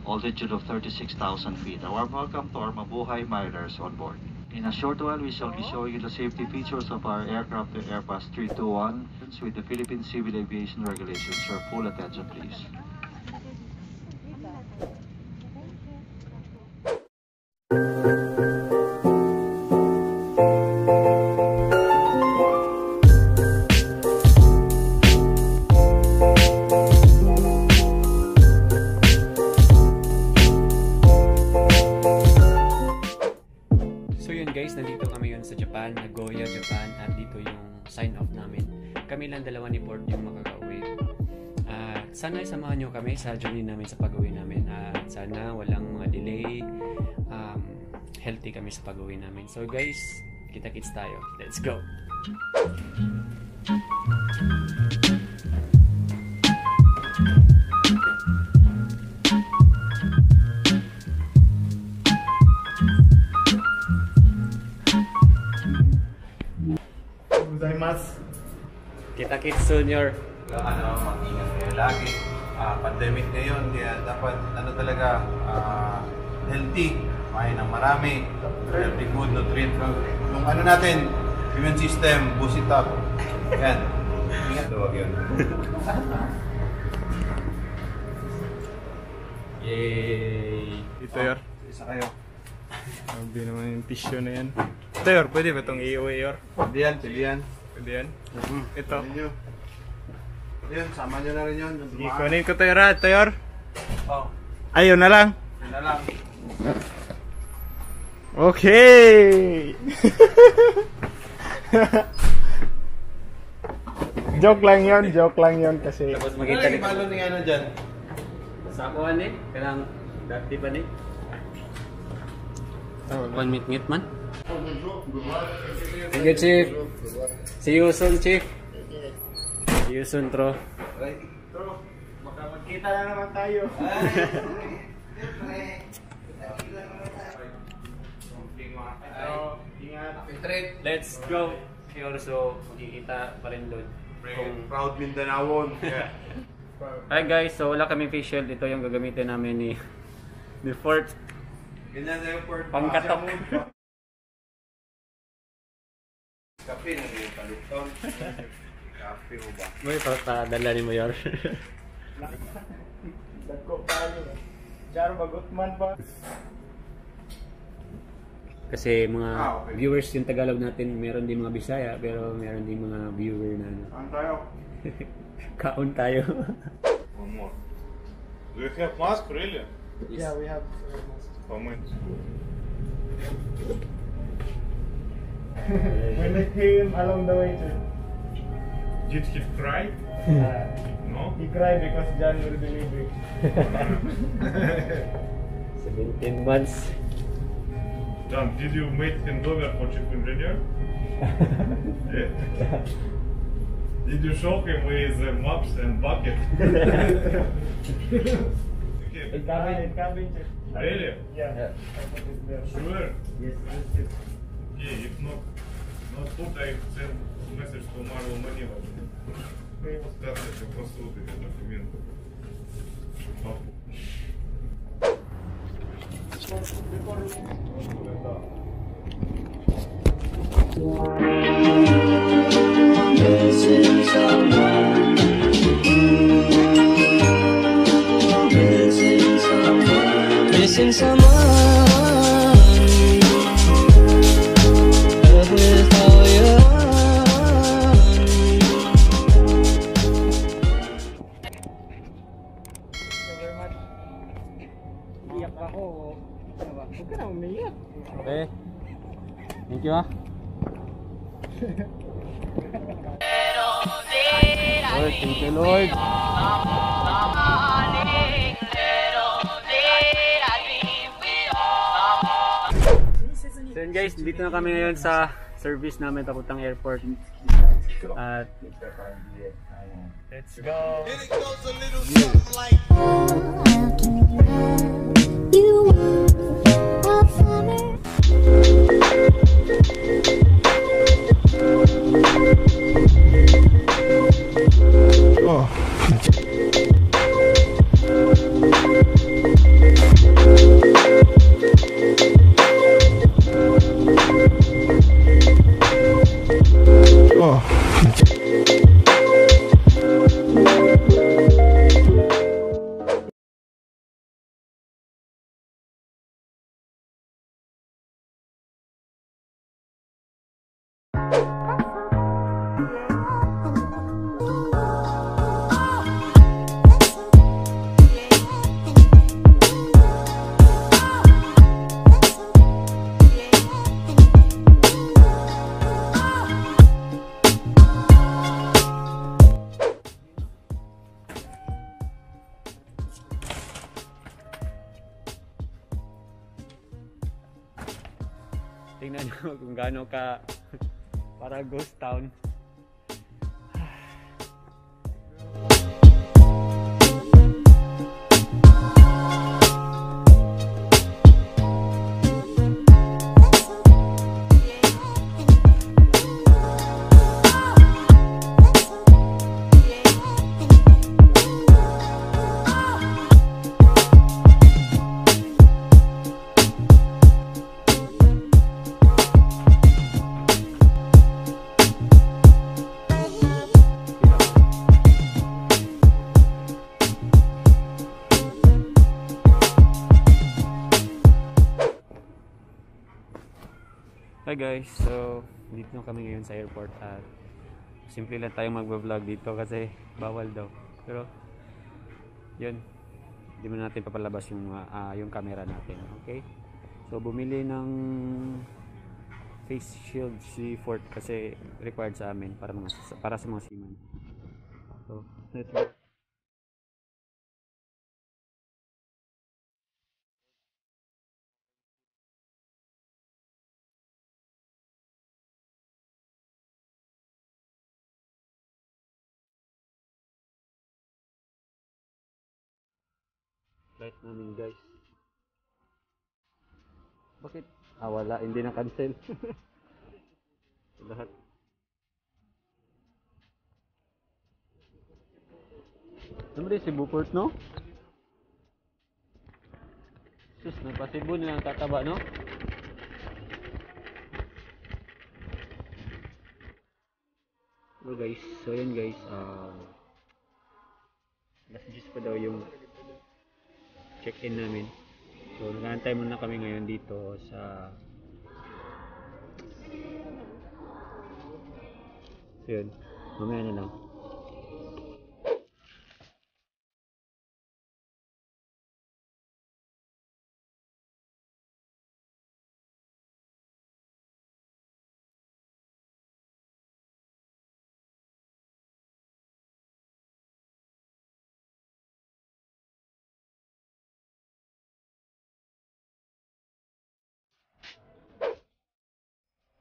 altitude of 36,000 feet. A warm welcome to our Mabuhay Mariners on board. In a short while, we shall be showing you the safety features of our aircraft, the Airbus 321, with the Philippine Civil Aviation Regulations. Your full attention, please. Guys, nandito kami yun sa Japan, Nagoya, Japan, at dito yung sign off namin. Kami lang dalawa ni Port yung makakauwi. Sana samahan nyo kami sa journey namin sa pag-uwi namin, at sana walang mga delay, healthy kami sa pag-uwi namin. So guys, kita-kits tayo. Let's go! Kita-kits soon, your mag-ingat kayo lagi. Pandemic ngayon, kaya dapat talaga healthy, kumain ng marami, healthy food, nutrient. Yung natin, immune system, boost it up. Yan. Ingat, huwag yun. Yay! Ito, Yor. Isa kayo. Sabi naman yung tissue na yan. Ito, Yor. Pwede ba itong iuwi, Yor? Pwede yan, pwede yan. Pwede yan? Ito. Yun, sama nyo na rin yun. Ikunin ko ito, Yor. Ito, Yor. Oh. Ayun na lang. Yun na lang. Okay! Joke lang yun kasi... Tapos makita Ano yung ni ano dyan? Sakuhan eh, kailangan dati ba ni? One minute man? Thank you, Chief. See you soon, Chief. See you soon, Tro. Bro, baka magkita na naman tayo. Ingat. Let's go. So, magkikita pa rin doon. Proud Mindanawon. Hi guys, so wala kaming face shield. Ito yung gagamitin namin ni Fort. Ganyan na yung Fort. Pangkatok. Kape na yung paliton. Kape mo ba? May padala ni mo yun. Dagko tayo. Charo bagutman pa. Kasi mga Okay. viewers yung Tagalog natin, meron din mga Bisaya, pero meron din mga viewer na Ano tayo? kaon tayo. One more. Do you have mask really? Yeah, we have mask. How much? We met him along the way too. Did he cry? No? He cried because John will be leaving. 17 months. John, did you meet handover for chief engineer? Yeah. Did you show him with maps and bucket? In cabin, check. Really? Yeah. I put it there. Sure? Yes. Okay, if not put, I send message to Marvel Manila. Скажите, что посмотрите документы. Missing someone with all your Iyak ako. Huwag ka na umiyak. Okay. Thank you ah. Lord, thank you Lord. So yun guys, dito na kami ngayon sa service namin papuntang airport. At let's go. Oh. Tingnan nyo kung gaano ka para ghost town. Hi guys, so dito na kami ngayon sa airport at simple lang tayong magbablog dito kasi bawal daw. Pero yun, hindi mo natin papalabas yung camera natin, okay? So bumili ng face shield si Fort kasi required sa amin para sa mga seaman. So let's go. Flight namin guys. Bakit? Wala, hindi na cancel. Lahat. Ano rin si Buport, no? Sus, nagpasibo nilang tataba, no? So guys, so yun guys, last gist pa daw yung check-in namin. So nag-aantay muna kami ngayon dito sa so yun, mamaya na lang.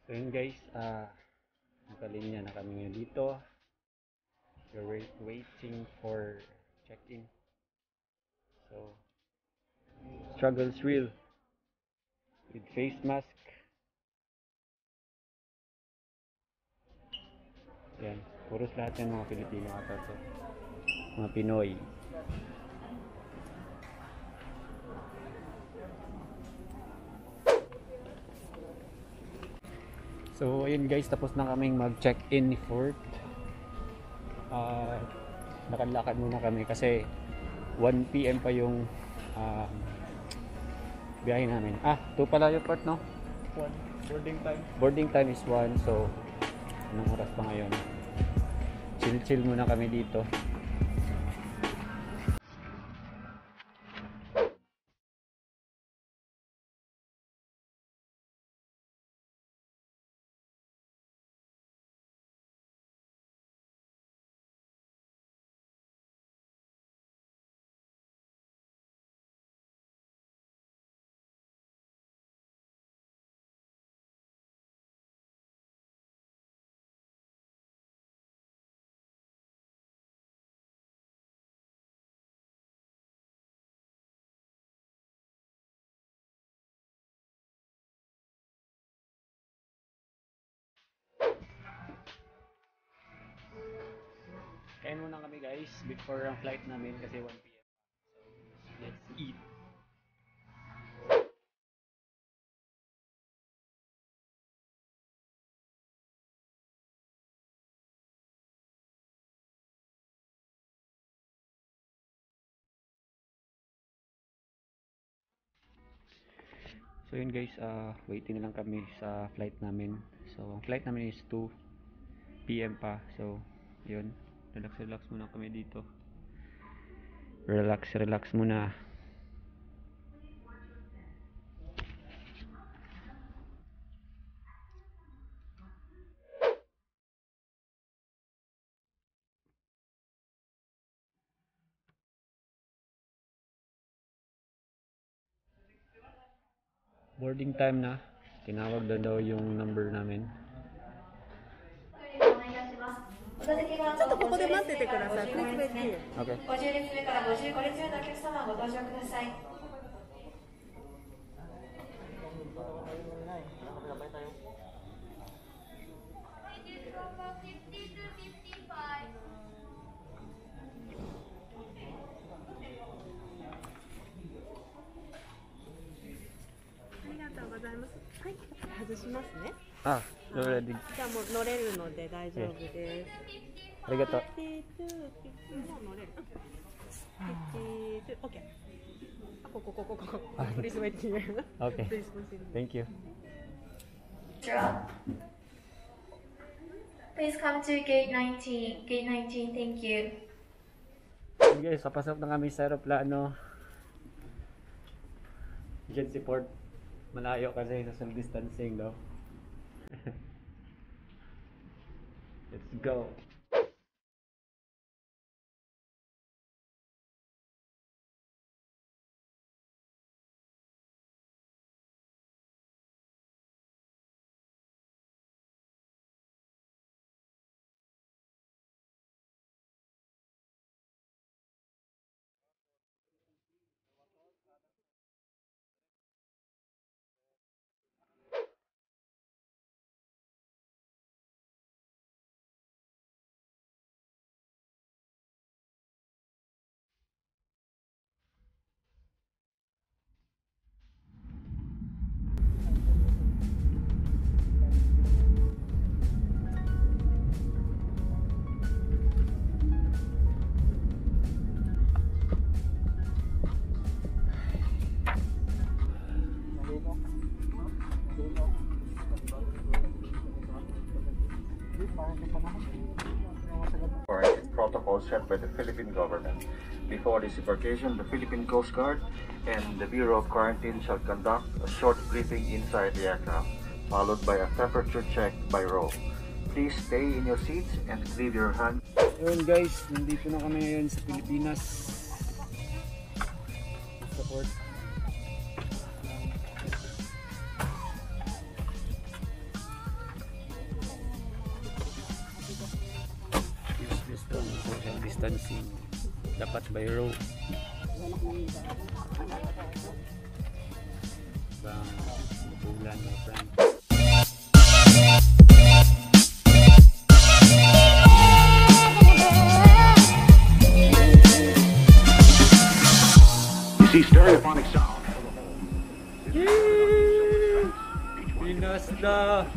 So yun guys, nakalinya na kami ngayon dito. We're waiting for check-in. So struggle's real with face mask. Yan, puros lahat yan mga Pilipino ata to. Mga Pinoy. So ayun guys, tapos na kaming mag-check-in ni Fort. Nakalakad muna kami kasi 1 PM pa yung biyahe namin. 2 pala yung Fort, no? 1 boarding time. Boarding time is 1, so anong oras pa ngayon? Chill muna kami dito. Kain muna kami guys before ang flight namin kasi 1 PM. So let's eat. So yun guys, waiting na lang kami sa flight namin. So ang flight namin is 2 PM pa. So yun, relax muna kami dito. Relax muna. Boarding time na. Tinawag na daw yung number namin. ちょっとここで待っててください。Please wait here. Okay. 50列目から55列目のお客様ご搭乗ください。ありがとうございます。はい、外しますね。 Ah, already. じゃあもう乗れるので大丈夫です。 Arigato. もう乗れる。オッケー。あ、ここ。Please wait here. Okay. Please proceed. Thank you. Please come to gate 19. Gate 19, thank you. Okay guys, papasok na kami sa aeroplano. Diyan si Port. Malayo kasi social distancing daw. Let's go. Quarantine protocol set by the Philippine government. Before this embarkation, the Philippine Coast Guard and the Bureau of Quarantine shall conduct a short briefing inside the aircraft, followed by a temperature check by row. Please stay in your seats and leave your hand. Ayun guys, nandito na kami ngayon sa Pilipinas. Sa port. Use this one, social distancing. Dapat by row. Bang, bulan my friend. See stereophonic sound. Pinas na!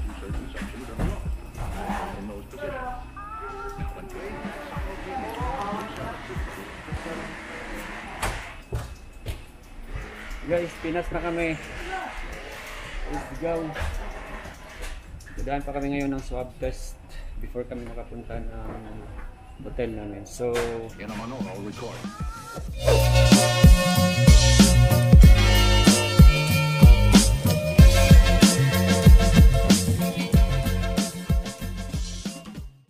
Guys, Pinas na kami. Let's go. Dadaan pa kami ngayon ng swab test before kami makapunta ng hotel namin. So, In a Manolo record.